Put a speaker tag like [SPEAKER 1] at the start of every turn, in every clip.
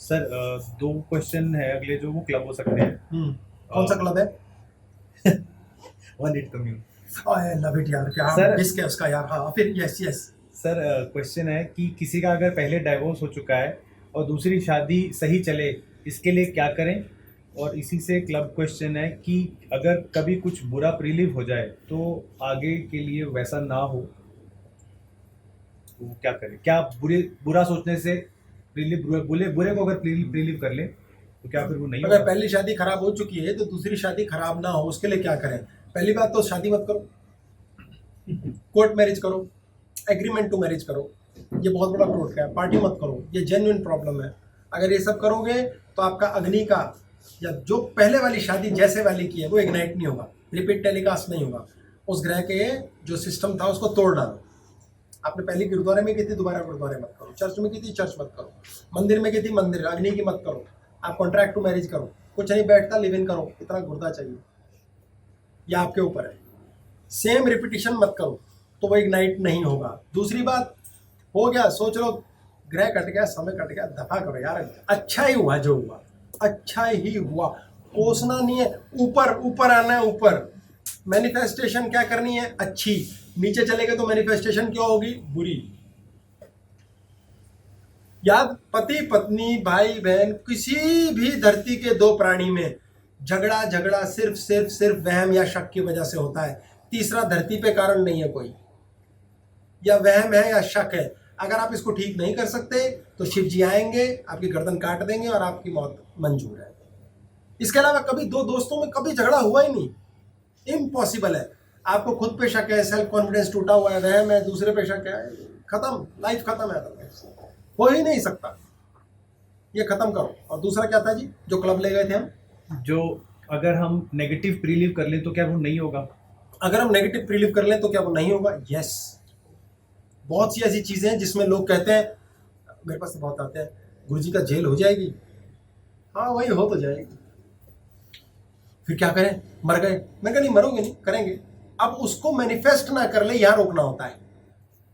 [SPEAKER 1] Sir दो question है अगले जो वो क्लब हो सकते हैं।
[SPEAKER 2] कौन सा क्लब है?
[SPEAKER 1] One it commune.
[SPEAKER 2] I love it यार, क्या
[SPEAKER 1] सर-
[SPEAKER 2] मिस है उसका यार। हाँ फिर यस यस।
[SPEAKER 1] सर क्वेश्चन है कि किसी का अगर पहले डाइवोर्स हो चुका है और दूसरी शादी सही चले, इसके लिए क्या करें? और इसी से क्लब क्वेश्चन है कि अगर कभी कुछ बुरा प्रीलिव हो जाए तो आगे के लिए वैसा ना हो तो क्या करें? क्या बुरा सोचने से प्रीलिव बुरे को अगर प्रीलिव कर ले तो क्या फिर वो नहीं
[SPEAKER 2] अगर
[SPEAKER 1] होगा?
[SPEAKER 2] पहली शादी खराब हो चुकी है तो दूसरी शादी खराब ना हो उसके लिए क्या करें? पहली बात तो शादी मत करो, कोर्ट मैरिज करो, एग्रीमेंट टू मैरिज करो। ये बहुत बड़ा टोटका है। पार्टी मत करो, ये जेन्युइन प्रॉब्लम है। अगर ये सब करोगे तो आपका अग्नि का या जो पहले वाली शादी जैसे वाली की है वो इग्नाइट नहीं होगा, रिपीट टेलीकास्ट नहीं होगा। उस ग्रह के जो सिस्टम था उसको तोड़ डालो। आपने पहले गुरुद्वारे में की थी, दोबारा गुरुद्वारे मत करो। चर्च में की थी, चर्च मत करो। मंदिर में की थी, मंदिर अग्नि की मत करो। आप कॉन्ट्रैक्ट टू मैरिज करो, कुछ नहीं बैठता, लिव इन करो। इतना गुर्दा चाहिए, यह आपके ऊपर है। सेम रिपीटिशन मत करो तो वो इग्नाइट नहीं होगा। दूसरी बात, हो गया सोच लो, ग्रह कट गया, समय कट गया, दफा करो यार। अच्छा ही हुआ जो हुआ, अच्छा ही हुआ। कोसना नहीं है, ऊपर ऊपर आना है, ऊपर। मैनिफेस्टेशन क्या करनी है? अच्छी। नीचे चलेगा तो मैनिफेस्टेशन क्या होगी? बुरी। याद, पति पत्नी भाई बहन किसी भी धरती के दो प्राणी में झगड़ा झगड़ा सिर्फ सिर्फ सिर्फ वहम या शक की वजह से होता है। तीसरा धरती पे कारण नहीं है कोई, या वहम है या शक है। अगर आप इसको ठीक नहीं कर सकते तो शिव जी आएंगे, आपकी गर्दन काट देंगे और आपकी मौत मंजूर है। इसके अलावा कभी दो दोस्तों में कभी झगड़ा हुआ ही नहीं, इम्पॉसिबल है। आपको खुद पे शक है, सेल्फ कॉन्फिडेंस टूटा हुआ है, वहम है, दूसरे पे शक है, खत्म, लाइफ खत्म है। हो ही नहीं सकता। ये खत्म करो। और दूसरा क्या था जी जो क्लब ले गए थे हम?
[SPEAKER 1] जो अगर हम नेगेटिव प्रीलिव कर लें तो क्या वो नहीं होगा?
[SPEAKER 2] अगर हम नेगेटिव प्रीलिव कर लें तो क्या वो नहीं होगा? यस। बहुत सी ऐसी चीजें हैं जिसमें लोग कहते हैं, मेरे पास तो बहुत आते हैं, गुरुजी का जेल हो जाएगी। हाँ वही हो तो जाएगी, फिर क्या करें? मर गए। मैं कहा नहीं, मरोगे नहीं, करेंगे। अब उसको मैनिफेस्ट ना कर ले, यहाँ रोकना होता है,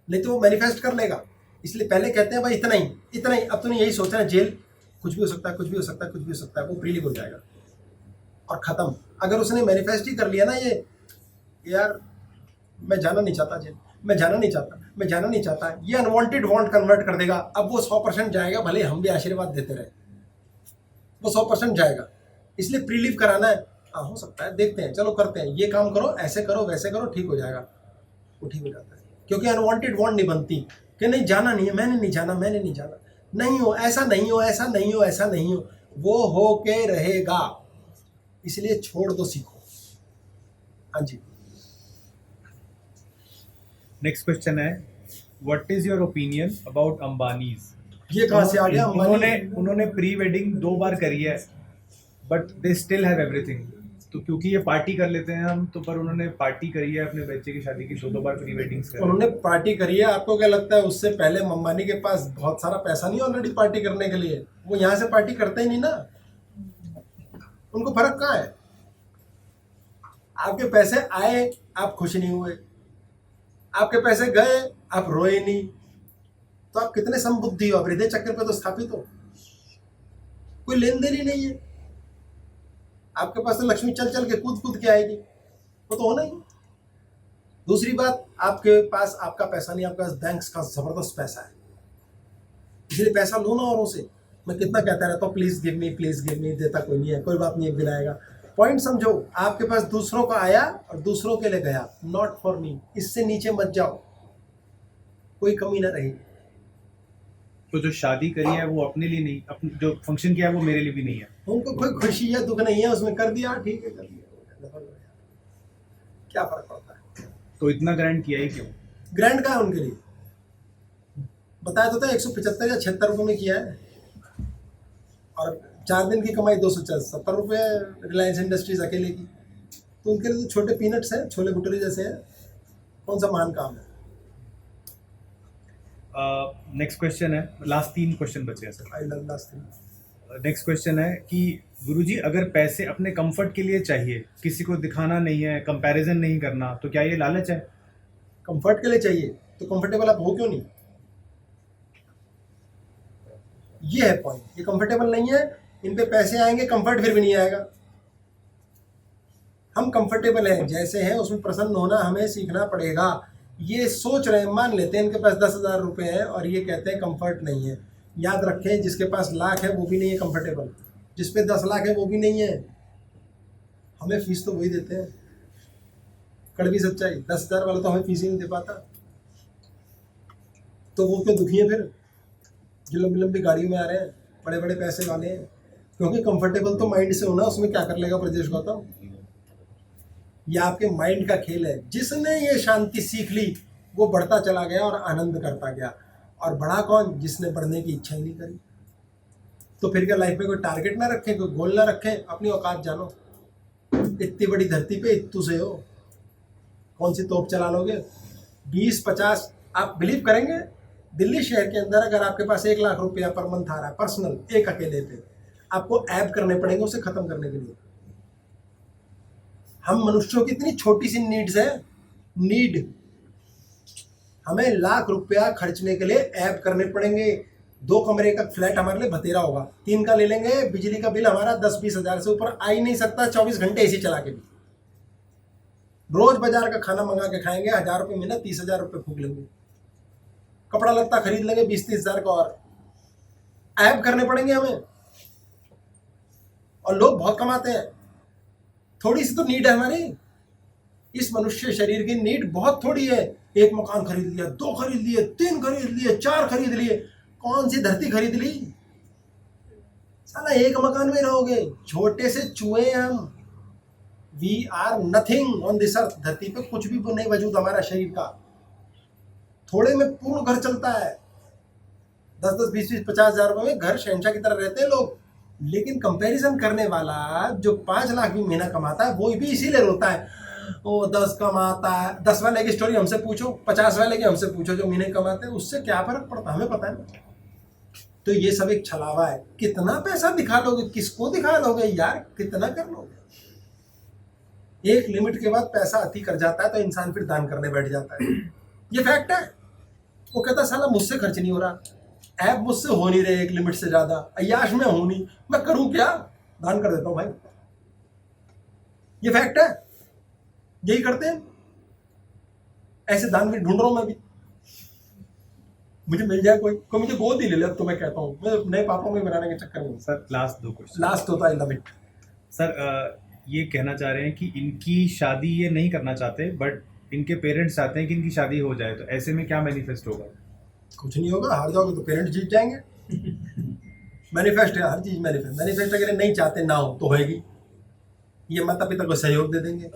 [SPEAKER 2] नहीं तो वो मैनिफेस्ट कर लेगा। इसलिए पहले कहते हैं भाई इतना ही, इतना ही। अब तूने यही सोचा है जेल, कुछ भी हो सकता है, कुछ भी हो सकता है, कुछ भी हो सकता है, वो प्रीलिव हो जाएगा और खत्म। अगर उसने मैनिफेस्ट ही कर लिया ना, ये यार मैं जाना नहीं चाहता जेल, मैं जाना नहीं चाहता, मैं जाना नहीं चाहता, ये अनवांटेड वांट कन्वर्ट कर देगा। अब वो 100% जाएगा, भले हम भी आशीर्वाद देते रहे, वो 100% जाएगा। इसलिए प्रीलिव कराना है। हाँ हो सकता है, देखते हैं, चलो करते हैं, ये काम करो, ऐसे करो, वैसे करो, ठीक हो जाएगा। वो ठीक हो जाता है, क्योंकि अनवांटेड वांट नहीं बनती कि नहीं जाना नहीं है, मैंने नहीं जाना, मैंने नहीं जाना। नहीं हो, ऐसा नहीं हो, ऐसा नहीं हो, ऐसा नहीं हो, वो हो के रहेगा। इसलिए छोड़ दो, सीखो। हाँ जी।
[SPEAKER 1] नेक्स्ट क्वेश्चन है, what is your opinion about Ambanis?
[SPEAKER 2] ये कहाँ से आ गया?
[SPEAKER 1] उन्होंने प्री वेडिंग 2 बार करी है but they still have everything. तो क्योंकि ये पार्टी कर लेते हैं हम तो, पर उन्होंने पार्टी करी है अपने बच्चे की शादी की, 2 बार प्री वेडिंग्स करी।
[SPEAKER 2] उन्होंने पार्टी करी है। आपको क्या लगता है उससे पहले अंबानी के पास बहुत सारा पैसा नहीं ऑलरेडी पार्टी करने के लिए? वो यहाँ से पार्टी करते ही नहीं ना, उनको फर्क कहाँ है? आपके पैसे आए, आप खुश नहीं हुए, आपके पैसे गए, आप रोए नहीं। तो आप कितने समबुद्धि हो? आप हृदय चक्र पे तो स्थापित हो, कोई लेन देन ही नहीं है। आपके पास तो लक्ष्मी चल चल के कूद कूद के आएगी, वो तो होना ही। दूसरी बात, आपके पास आपका पैसा नहीं, आपके पास बैंक का जबरदस्त पैसा है, इसलिए पैसा लो ना औरों से। मैं कितना कहता रहता हूँ please give me, please give me, देता कोई नहीं है, कोई बात नहीं, एक दिन आएगा। पॉइंट समझो, आपके पास दूसरों का आया और दूसरों के लिए गया, नॉट फॉर मी। इससे नीचे मत जाओ, कोई कमी ना रहेगी।
[SPEAKER 1] तो जो शादी करी है वो अपने लिए नहीं, अपने जो फंक्शन किया है वो मेरे लिए भी नहीं है।
[SPEAKER 2] उनको कोई खुशी है दुख नहीं है, उसमें कर दिया ठीक है, कर दिया, क्या फर्क पड़ता है?
[SPEAKER 1] तो इतना ग्रैंड किया ही क्यों?
[SPEAKER 2] ग्रैंड का है उनके लिए, बताया तो था 175 या 76 रुपये में किया है, और 4 दिन की कमाई 270 रुपये रिलायंस इंडस्ट्रीज अकेले की। तो उनके लिए तो छोटे पीनट्स हैं, छोले भटूरे जैसे हैं, कौन सा महान काम है?
[SPEAKER 1] नेक्स्ट क्वेश्चन है, लास्ट 3 क्वेश्चन बचे हैं sir.
[SPEAKER 2] I love last thing.
[SPEAKER 1] Next question है कि गुरुजी अगर पैसे अपने कंफर्ट के लिए चाहिए, किसी को दिखाना नहीं है, कंपैरिजन नहीं करना, तो क्या ये लालच है?
[SPEAKER 2] कंफर्ट के लिए चाहिए तो कंफर्टेबल आप हो क्यों नहीं? ये है पॉइंट, ये कंफर्टेबल नहीं है, इन पे पैसे आएंगे, कंफर्ट फिर भी नहीं आएगा। हम कंफर्टेबल हैं जैसे हैं, उसमें प्रसन्न होना हमें सीखना पड़ेगा। ये सोच रहे हैं, मान लेते हैं इनके पास 10,000 रुपये हैं और ये कहते हैं कंफर्ट नहीं है। याद रखें, जिसके पास लाख है वो भी नहीं है कंफर्टेबल, जिस पे 10 लाख है वो भी नहीं है। हमें फीस तो वही देते हैं, कड़वी सच्चाई, 10,000 वाला तो हमें फीस ही नहीं दे पाता। तो वो क्यों दुखी है फिर, जो लंबी लंबी गाड़ियों में आ रहे हैं, बड़े बड़े पैसे वाले हैं? क्योंकि कंफर्टेबल तो माइंड से होना, उसमें क्या कर लेगा ब्रजेश गौतम? ये आपके माइंड का खेल है। जिसने ये शांति सीख ली वो बढ़ता चला गया और आनंद करता गया। और बड़ा कौन? जिसने बढ़ने की इच्छा ही नहीं करी। तो फिर क्या लाइफ में कोई टारगेट ना रखें, कोई गोल ना रखें? अपनी औकात जानो। इतनी बड़ी धरती पे इत्तू से हो, कौन सी तोप चला लोगे? 20-50, आप बिलीव करेंगे, दिल्ली शहर के अंदर अगर आपके पास 1 लाख रुपया पर मंथ आ रहा है पर्सनल, एक अकेले पे, आपको ऐप करने पड़ेंगे उसे खत्म करने के लिए। हम मनुष्यों की इतनी छोटी सी नीड्स है, नीड, हमें 1 लाख रुपया खर्चने के लिए ऐप करने पड़ेंगे। 2 कमरे का फ्लैट हमारे लिए बतेरा होगा, 3 का ले लेंगे, बिजली का बिल हमारा 10-20 हज़ार से ऊपर आ ही नहीं सकता 24 घंटे एसी चला के भी। रोज बाजार का खाना मंगा के खाएंगे, 1,000 रुपये महीना, 30,000 रुपये फूक लेंगे। कपड़ा लत्ता खरीद लेंगे 20-30 हज़ार का, और ऐप करने पड़ेंगे हमें। और लोग बहुत कमाते हैं, थोड़ी सी तो नीड है हमारी। इस मनुष्य शरीर की नीड बहुत थोड़ी है। 1 मकान खरीद लिया, 2 खरीद लिए, 3 खरीद लिए, 4 खरीद लिए, कौन सी धरती खरीद ली? साला 1 मकान में रहोगे, छोटे से चूहे हम। We are nothing on this earth. धरती पे कुछ भी नहीं वजूद हमारा शरीर का। थोड़े में पूर्ण घर चलता है, 10-10, 20-20, 50 हज़ार रुपये में घर शहंशाह की तरह रहते हैं लोग। लेकिन कंपैरिजन करने वाला जो 5 लाख भी महीना कमाता है वो भी इसीलिए रोता है, वो 10 कमाता है। 10 वाले की स्टोरी हमसे पूछो, 50 वाले की हमसे पूछो जो महीने कमाते हैं, उससे क्या फर्क पड़ता है? हमें पता है ना। तो ये सब एक छलावा है। कितना पैसा दिखा लोगे, किसको दिखा लोगे यार, कितना कर लोगे? एक लिमिट के बाद पैसा अति कर जाता है तो इंसान फिर दान करने बैठ जाता है। ये फैक्ट है। वो कहता है साला मुझसे खर्च नहीं हो रहा, ऐप मुझसे हो नहीं रहे एक लिमिट से ज्यादा, अय्याश में हूं नहीं, मैं करूं क्या? दान कर देता हूं भाई। ये फैक्ट है, यही करते हैं। ऐसे दान भी ढूंढ रहा हूं मैं भी, मुझे मिल जाए कोई मुझे गोद ही ले ले। अब तो मैं कहता हूँ, मैं नए पापों में बनाने के चक्कर में।
[SPEAKER 1] Sir last 2 question.
[SPEAKER 2] लास्ट होता है, लव इट।
[SPEAKER 1] सर ये कहना चाह रहे हैं कि इनकी शादी ये नहीं करना चाहते, बट इनके पेरेंट्स चाहते हैं कि इनकी शादी हो जाए, तो ऐसे में क्या मैनिफेस्ट होगा?
[SPEAKER 2] कुछ नहीं होगा, हार जाओगे तो पेरेंट्स जीत जाएंगे। मैनिफेस्ट है हर चीज, मैनिफेस्ट अगर नहीं चाहते ना हो तो होएगी। ये माता पिता को सहयोग दे देंगे।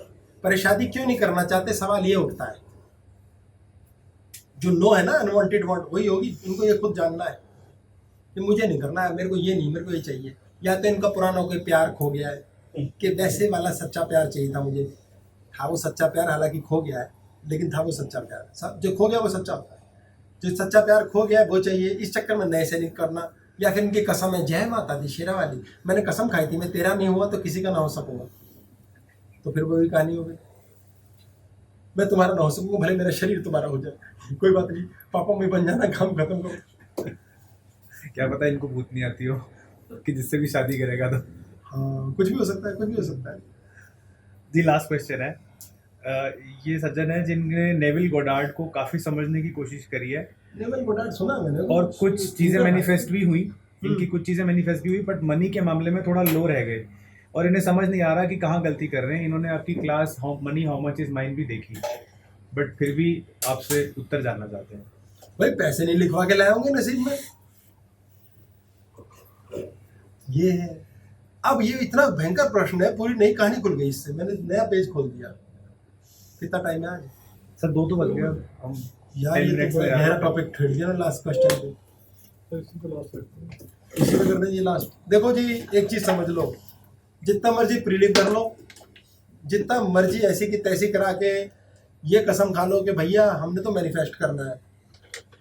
[SPEAKER 2] पर शादी क्यों नहीं करना चाहते, सवाल ये उठता है। जो नो है ना, अनवांटेड वांट, वही होगी। इनको ये खुद जानना है कि मुझे नहीं करना है, मेरे को ये नहीं, मेरे को ये चाहिए। या तो इनका पुराना कोई प्यार खो गया है कि वैसे वाला सच्चा प्यार चाहिए था मुझे। था वो सच्चा प्यार, हालांकि खो गया है, लेकिन था वो सच्चा प्यार। जो खो गया वो सच्चा होता है। जो सच्चा प्यार खो गया है वो चाहिए। इस चक्कर में नए से नहीं करना। या फिर इनकी कसम है, जय माता दी शेरा वाली, मैंने कसम खाई थी मैं तेरा नहीं हुआ तो किसी का ना हो सकूंगा। तो फिर वो भी कहानी हो गई, मैं तुम्हारा ना हो सकूंगा, भले मेरा शरीर तुम्हारा हो जाए, कोई बात नहीं, पापा मैं बन जाना, काम खत्म करो।
[SPEAKER 1] क्या पता इनको भूत नहीं आती हो कि जिससे भी शादी करेगा तो।
[SPEAKER 2] हाँ, कुछ भी हो सकता है, कुछ भी हो सकता है।
[SPEAKER 1] जी लास्ट क्वेश्चन है। ये सज्जन है जिनने नेविल गोडार्ड को काफी समझने की कोशिश करी है,
[SPEAKER 2] नेविल गोडार्ड सुना मैंने,
[SPEAKER 1] और कुछ चीजें मैनिफेस्ट भी हुई, इनकी कुछ चीजें मैनिफेस्ट भी हुई, बट मनी के मामले में थोड़ा लो रह गए और इन्हें समझ नहीं आ रहा कि कहाँ गलती कर रहे हैं। इन्होंने आपकी class money how much is mine भी देखी, बट फिर भी आपसे उत्तर जानना चाहते हैं।
[SPEAKER 2] भाई पैसे नहीं लिखवा के लाए होंगे नसीब में, ये है। अब ये इतना भयंकर प्रश्न है, पूरी नई कहानी खुल गई इससे, मैंने नया पेज खोल दिया। कितना टाइम है आज?
[SPEAKER 1] सर 2 तो बज गया हम
[SPEAKER 2] यार, ये तो गहरा टॉपिक छेड़ दिया ना लास्ट क्वेश्चन पे। इसी में कर देंगे लास्ट। देखो जी, एक चीज समझ लो, जितना मर्जी प्रीलिम कर लो, जितना मर्जी ऐसी की तैसी करा के ये कसम खा लो कि भैया हमने तो मैनिफेस्ट करना है,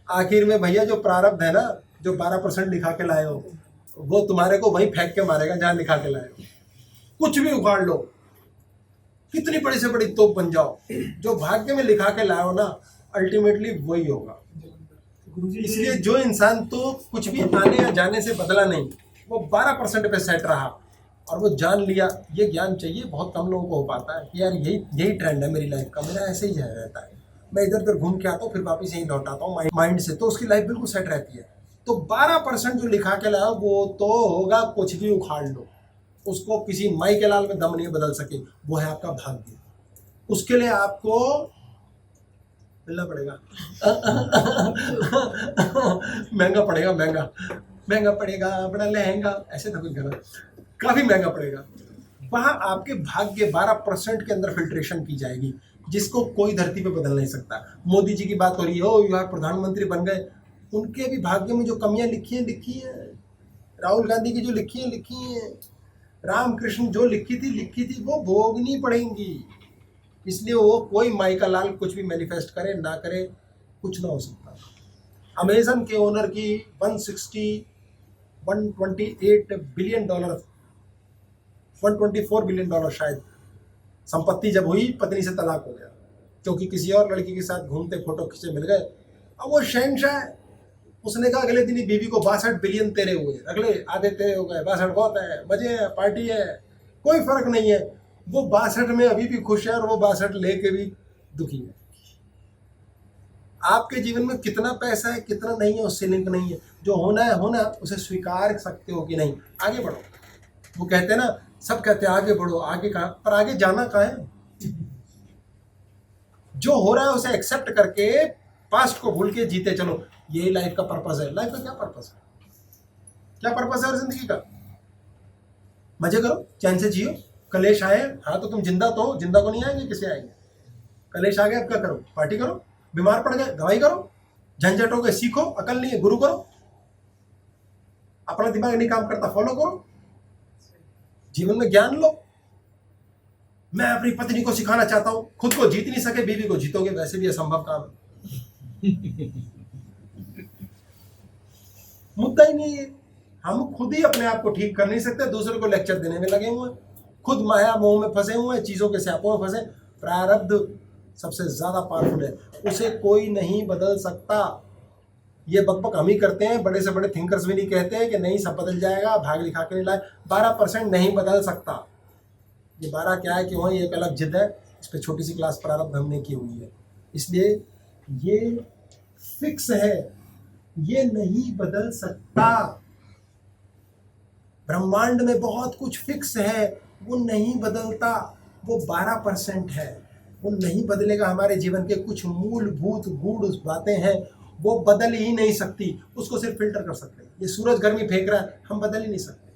[SPEAKER 2] आखिर में भैया जो प्रारब्ध है ना, जो 12% लिखा के लाए हो, वो तुम्हारे को वहीं फेंक के मारेगा जहाँ लिखा के लाए हो। कुछ भी उखाड़ लो, कितनी बड़ी से बड़ी तोप बन जाओ, जो भाग्य में लिखा के लाए हो ना, अल्टीमेटली वही होगा।
[SPEAKER 3] गुरुजी
[SPEAKER 2] इसलिए जो इंसान तो कुछ भी आने या जाने से बदला नहीं, वो 12% पे सेट रहा और वो जान लिया। ये ज्ञान चाहिए, बहुत कम लोगों को हो पाता है कि यार यही ट्रेंड है मेरी लाइफ का, मेरा ऐसे ही रहता है, मैं इधर उधर घूम के आता हूँ फिर वापस यहीं लौट आता हूँ माइंड से, तो उसकी लाइफ बिल्कुल सेट रहती है। तो 12% जो लिखा के लाया वो तो होगा कुछ भी उखाड़ लो, उसको किसी माई के लाल में दम नहीं बदल सके, वो है आपका भाग्य। उसके लिए आपको मिलना पड़ेगा महंगा पड़ेगा, महंगा पड़ेगा, बड़ा लहंगा, ऐसे ना कुछ करना, काफी महंगा पड़ेगा। वहां आपके भाग्य 12% के अंदर फिल्ट्रेशन की जाएगी, जिसको कोई धरती पे बदल नहीं सकता। मोदी जी की बात हो रही है, ओ यार प्रधानमंत्री बन गए, उनके भी भाग्य में जो कमियां लिखी हैं। राहुल गांधी की जो लिखी हैं, रामकृष्ण जो लिखी थी वो भोगनी पड़ेंगी। इसलिए वो कोई माई का लाल कुछ भी मैनिफेस्ट करे ना करे, कुछ ना हो सकता। अमेजन के ओनर की 128 बिलियन डॉलर, 124 बिलियन डॉलर शायद संपत्ति जब हुई, पत्नी से तलाक हो गया क्योंकि किसी और लड़की के साथ घूमते फोटो खींचे मिल गए। अब वो शहंशाह है, उसने कहा अगले दिन ही बीवी को 62 बिलियन तेरे हुए, अगले आधे तेरे हो गए, 62 बहुत है, मजे है, पार्टी है, कोई फर्क नहीं है। वो 62 में अभी भी खुश है और वो 62 लेके भी दुखी है। आपके जीवन में कितना पैसा है कितना नहीं है उससे लिंक नहीं है, जो होना है होना, उसे स्वीकार सकते हो कि नहीं, आगे बढ़ो। वो कहते हैं ना, सब कहते हैं आगे बढ़ो, आगे कहाँ, पर आगे जाना कहाँ है? जो हो रहा है उसे एक्सेप्ट करके पास्ट को भूल के जीते चलो, यही लाइफ का पर्पस है। लाइफ का क्या पर्पस है? क्या पर्पस है जिंदगी का? मजे करो, चैन से जियो। कलेश आए, हाँ तो तुम जिंदा तो हो, जिंदा को नहीं आएंगे, किसे आएंगे? कलेश आ गया, अब क्या करो? पार्टी करो। बीमार पड़ गए, दवाई करो। झंझट हो गए, सीखो। अकल नहीं है, गुरु करो। अपना दिमाग नहीं काम करता, फॉलो करो। जीवन में ज्ञान लो। मैं अपनी पत्नी को सिखाना चाहता हूं, खुद को जीत नहीं सके, बीवी को जीतोगे, वैसे भी असंभव काम है। मुद्दा ही नहीं है। हम खुद ही अपने आप को ठीक कर नहीं सकते, दूसरे को लेक्चर देने में लगे हुए हैं, खुद माया मोह में फंसे हुए हैं, चीजों के स्यापों में फंसे। प्रारब्ध सबसे ज्यादा पावरफुल है, उसे कोई नहीं बदल सकता। ये बकबक हम ही करते हैं, बड़े से बड़े थिंकर्स भी नहीं कहते हैं कि नहीं सब बदल जाएगा, भाग लिखा के नहीं लाए। 12% नहीं बदल सकता। ये 12 क्या है क्यों है, ये एक अलग जिद है, इस पर छोटी सी क्लास प्रारब्ध हमने की हुई है। इसलिए ये फिक्स है, ये नहीं बदल सकता। ब्रह्मांड में बहुत कुछ फिक्स है, वो नहीं बदलता। वो 12% है, वो नहीं बदलेगा। हमारे जीवन के कुछ मूलभूत गूढ़ बातें हैं, वो बदल ही नहीं सकती। उसको सिर्फ फिल्टर कर सकते हैं। ये सूरज गर्मी फेंक रहा है, हम बदल ही नहीं सकते।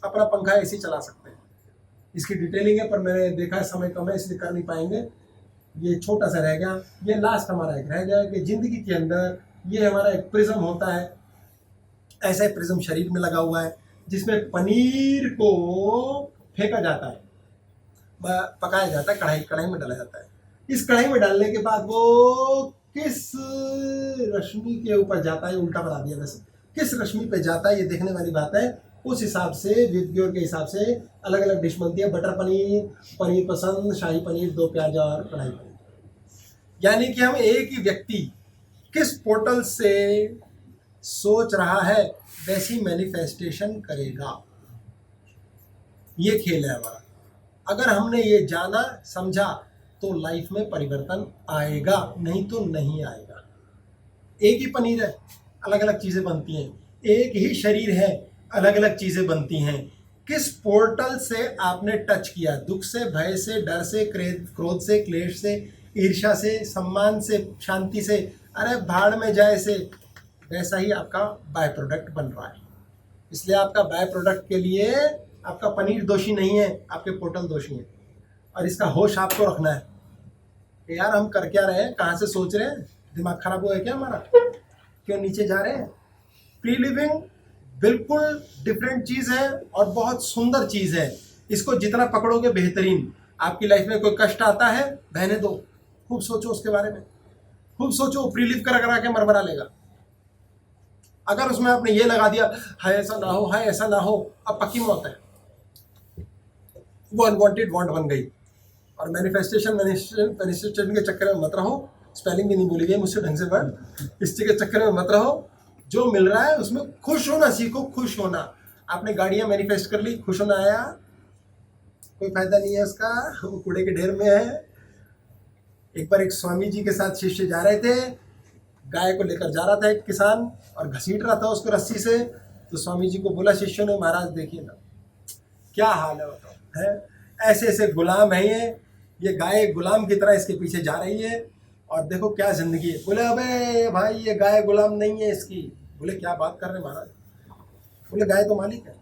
[SPEAKER 2] अपना पंखा ऐसे ही चला सकते हैं। इसकी डिटेलिंग है, पर मैंने देखा है समय कम है इसलिए कर नहीं पाएंगे। ये छोटा सा रह गया। ये लास्ट हमारा एक रह गया कि जिंदगी के अंदर ये हमारा एक प्रिज्म होता है। ऐसा ही प्रिज्म शरीर में लगा हुआ है, जिसमें पनीर को फेंका जाता है, पकाया जाता है, कढ़ाई में डाला जाता है। इस कढ़ाई में डालने के बाद वो किस रश्मि के ऊपर जाता है, उल्टा बना दिया वैसे, किस रश्मि पे जाता है ये देखने वाली बात है। उस हिसाब से विज्ञों के हिसाब से अलग अलग डिश बनती है। बटर पनीर, पनीर पसंद, शाही पनीर, 2 प्याज और कढ़ाई पनीर। यानी कि हम एक ही व्यक्ति किस पोर्टल से सोच रहा है वैसी मैनिफेस्टेशन करेगा। ये खेल है हमारा। अगर हमने ये जाना समझा तो लाइफ में परिवर्तन आएगा, नहीं तो नहीं आएगा। एक ही पनीर है, अलग अलग चीजें बनती हैं। एक ही शरीर है, अलग अलग चीजें बनती हैं। किस पोर्टल से आपने टच किया, दुख से, भय से, डर से, क्रोध से, क्लेश से, ईर्ष्या से, सम्मान से, शांति से, अरे भाड़ में जाए से, वैसा ही आपका बाय प्रोडक्ट बन रहा है। इसलिए आपका बाय प्रोडक्ट के लिए आपका पनीर दोषी नहीं है, आपके पोर्टल दोषी हैं। और इसका होश आपको रखना है कि यार हम कर क्या रहे हैं, कहाँ से सोच रहे हैं, दिमाग खराब हुआ है क्या हमारा, क्यों नीचे जा रहे हैं। प्री लिविंग बिल्कुल डिफरेंट चीज़ है और बहुत सुंदर चीज़ है। इसको जितना पकड़ोगे बेहतरीन। आपकी लाइफ में कोई कष्ट आता है, बहने दो, खूब सोचो उसके बारे में, खूब सोचो। प्री लिव करा के मरमरा लेगा। अगर उसमें आपने ये लगा दिया हाय ऐसा ना हो, हाय ऐसा ना हो, अब पक्की मौत है। वो अनवांटेड वांट बन गई। और मैनिफेस्टेशन के चक्कर में मत रहो। स्पेलिंग भी नहीं भूली गई मुझसे ढंग से वर्ड। इस के चक्कर में मत रहो, जो मिल रहा है उसमें खुश होना सीखो, खुश होना। आपने गाड़ियां मैनिफेस्ट कर ली, खुश होना आया, कोई फायदा नहीं है उसका, वो कूड़े के ढेर में है। एक बार एक स्वामी जी के साथ शिष्य जा रहे थे, गाय को लेकर जा रहा था एक किसान और घसीट रहा था उसको रस्सी से। तो स्वामी जी को बोला शिष्यों ने, महाराज देखिए ना क्या हाल है बताओ, है ऐसे ऐसे गुलाम है ये गाय गुलाम की तरह इसके पीछे जा रही है और देखो क्या जिंदगी है। बोले अबे भाई ये गाय गुलाम नहीं है इसकी। बोले क्या बात कर रहे महाराज। बोले गाय तो मालिक है।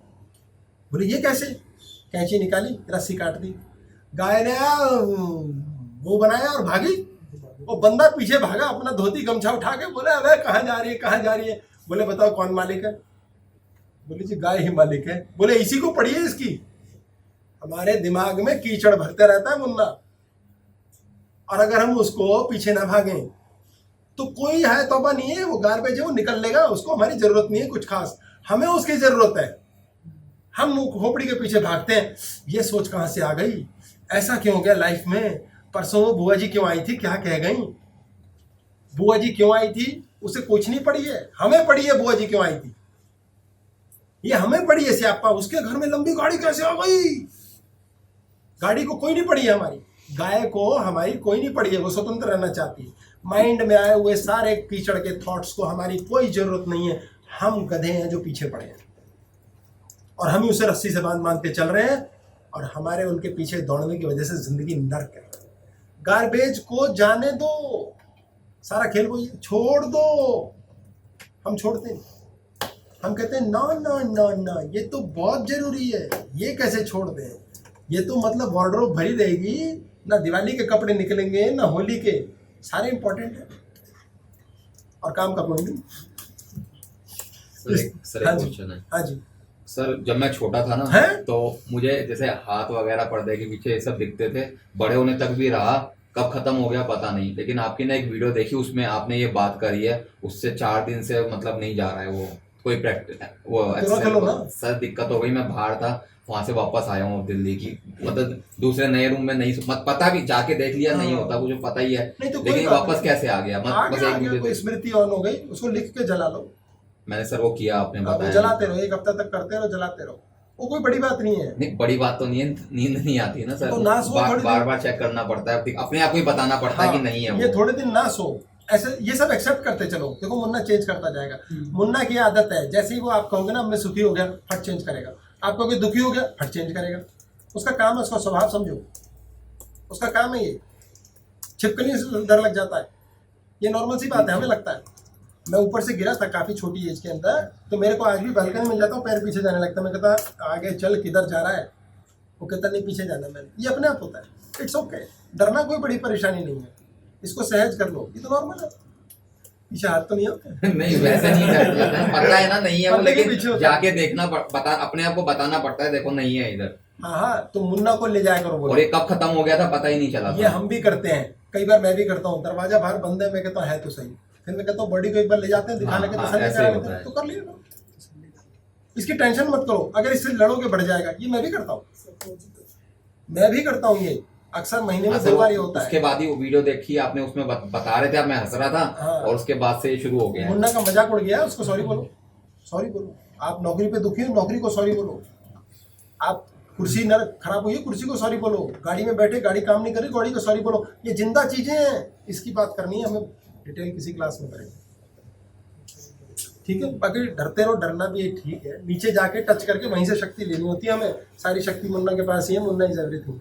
[SPEAKER 2] बोले ये कैसे। कैंची निकाली, रस्सी काट दी, गाय ने वो बनाया और भागी। वो बंदा पीछे भागा अपना धोती गमछा उठा के। बोले अबे कहाँ जा रही है, कहाँ जा रही है। बोले बताओ कौन मालिक है। बोले जी गाय ही मालिक है। बोले इसी को पढ़िए इसकी। हमारे दिमाग में कीचड़ भरते रहता है मुन्ना, और अगर हम उसको पीछे ना भागें तो कोई है तौबा नहीं है, वो गार्बेज है, वो निकल लेगा, उसको हमारी जरूरत नहीं है कुछ खास, हमें उसकी जरूरत है। हम खोपड़ी के पीछे भागते हैं, ये सोच कहाँ से आ गई, ऐसा क्यों हो गया लाइफ में, परसों वो बुआ जी क्यों आई थी, क्या कह गई, बुआ जी क्यों आई थी, उसे कुछ नहीं पड़ी है, हमें पड़ी है बुआ जी क्यों आई थी, ये हमें पड़ी है स्यापा, उसके घर में लंबी गाड़ी कैसे आ गई। गाड़ी को कोई नहीं पड़ी है हमारी, गाय को हमारी कोई नहीं पड़ी है, वो स्वतंत्र रहना चाहती है। माइंड में आए हुए सारे कीचड़ के थॉट्स को हमारी कोई जरूरत नहीं है, हम गधे हैं जो पीछे पड़े हैं और हम ही उसे रस्सी से बांध के चल रहे हैं और हमारे उनके पीछे दौड़ने की वजह से जिंदगी नर्क है। गार्बेज को जाने दो, सारा खेल को छोड़ दो। हम छोड़ते नहीं, हम कहते हैं ना ना ना ना ये तो बहुत जरूरी है, ये कैसे छोड़ दें, ये तो मतलब वार्डरोब भरी रहेगी, ना दिवाली के कपड़े निकलेंगे ना होली के, सारे इंपॉर्टेंट है और काम का कोई नहीं।
[SPEAKER 3] सर एक क्वेश्चन है।
[SPEAKER 2] हाँ जी
[SPEAKER 3] सर जब मैं छोटा था ना
[SPEAKER 2] है?
[SPEAKER 3] तो मुझे जैसे हाथ वगैरह पर्दे के पीछे ये सब दिखते थे, बड़े होने तक भी रहा, कब खत्म हो गया पता नहीं, लेकिन आपकी ना एक वीडियो देखी उसमें आपने ये बात करी है, उससे 4 दिन से मतलब नहीं जा रहा है वो कोई प्रैक्टिस वो सर दिक्कत हो गई, मैं बाहर था वहां से वापस आया हूँ दिल्ली की, मतलब दूसरे नए रूम में नहीं पता भी जाके देख लिया नहीं होता, मुझे पता ही है,
[SPEAKER 2] नहीं तो
[SPEAKER 3] लेकिन वापस कैसे आ गया, बस एक वीडियो
[SPEAKER 2] स्मृति ऑन हो गई, उसको लिख के जला लो।
[SPEAKER 3] मैंने सर वो किया, आपने बताया
[SPEAKER 2] जलाते रहो, 1 हफ्ता तक करते रहो, जलाते रहो, वो कोई बड़ी बात नहीं है।
[SPEAKER 3] नहीं बड़ी बात तो नहीं है, नींद नहीं आती है ना सर,
[SPEAKER 2] तो
[SPEAKER 3] बार बार चेक करना पड़ता है, अपने आप को ही बताना पड़ता है कि नहीं है
[SPEAKER 2] ये थोड़े दिन ना सो, ऐसे ये सब एक्सेप्ट करते चलो। देखो मुन्ना चेंज करता जाएगा, मुन्ना की आदत है, जैसे ही वो आप कहोगे ना मैं सुखी हो गया, फट चेंज करेगा, आप कहोगे दुखी हो गया, फट चेंज करेगा, उसका काम है, उसका स्वभाव समझो, उसका काम है ये। छिपकली से डर लग जाता है, ये नॉर्मल सी बात है, हमें लगता है। मैं ऊपर से गिरा था काफी छोटी एज के अंदर, तो मेरे को आज भी बालकनी मिल जाता हूँ, पैर पीछे जाने लगता है, मैं कहता आगे चल किधर जा रहा है, वो कहता नहीं पीछे जाना मैंने, ये अपने आप होता है, इट्स ओके, डरना कोई बड़ी परेशानी नहीं है, इसको सहज कर लो, ये तो नॉर्मल है, पीछे हाथ तो नहीं होता
[SPEAKER 3] नहीं वैसे नहीं करता, पता है ना नहीं है वो, लेकिन जाके देखना बता, अपने आप को बताना पड़ता है, देखो नहीं है इधर।
[SPEAKER 2] हाँ तो मुन्ना को ले जाया करो,
[SPEAKER 3] और ये कब खत्म हो गया था पता ही नहीं चला,
[SPEAKER 2] ये हम भी करते हैं, कई बार मैं भी करता हूँ, दरवाजा बाहर बंद है, मैं कहता हूँ है तो सही, फिर मैं कहता हूँ बॉडी को एक बार ले जाते हैं दिखाने के, तसल्ली करा लेते हैं, तो कर लिया ना, इसकी टेंशन मत करो, अगर इससे लड़ोगे बढ़ जाएगा, ये मैं भी करता हूँ, मैं भी करता हूँ, ये अक्सर महीने में 2 बार ये होता है।
[SPEAKER 3] उसके बाद ही वो वीडियो देखी आपने, उसमें बता रहे थे आप, मैं हंस रहा था, और उसके बाद से शुरू हो गया,
[SPEAKER 2] मुन्ना का मजाक उड़ गया, उसको सॉरी बोलो, सॉरी बोलो, आप नौकरी पे दुखी हो, नौकरी को सॉरी बोलो, आप कुर्सी न खराब हुई है, कुर्सी को सॉरी बोलो, गाड़ी में बैठे गाड़ी काम नहीं कर रही, गाड़ी को सॉरी बोलो, ये जिंदा चीजें हैं, इसकी बात करनी है, हमें डिटेल किसी क्लास में करेंगे, ठीक है। बाकी डरते रहो, डरना भी ठीक है, नीचे जाके टच करके वहीं से शक्ति लेनी होती है हमें, सारी शक्ति मुन्ना के पास ही है, मुन्ना इज एवरीथिंग।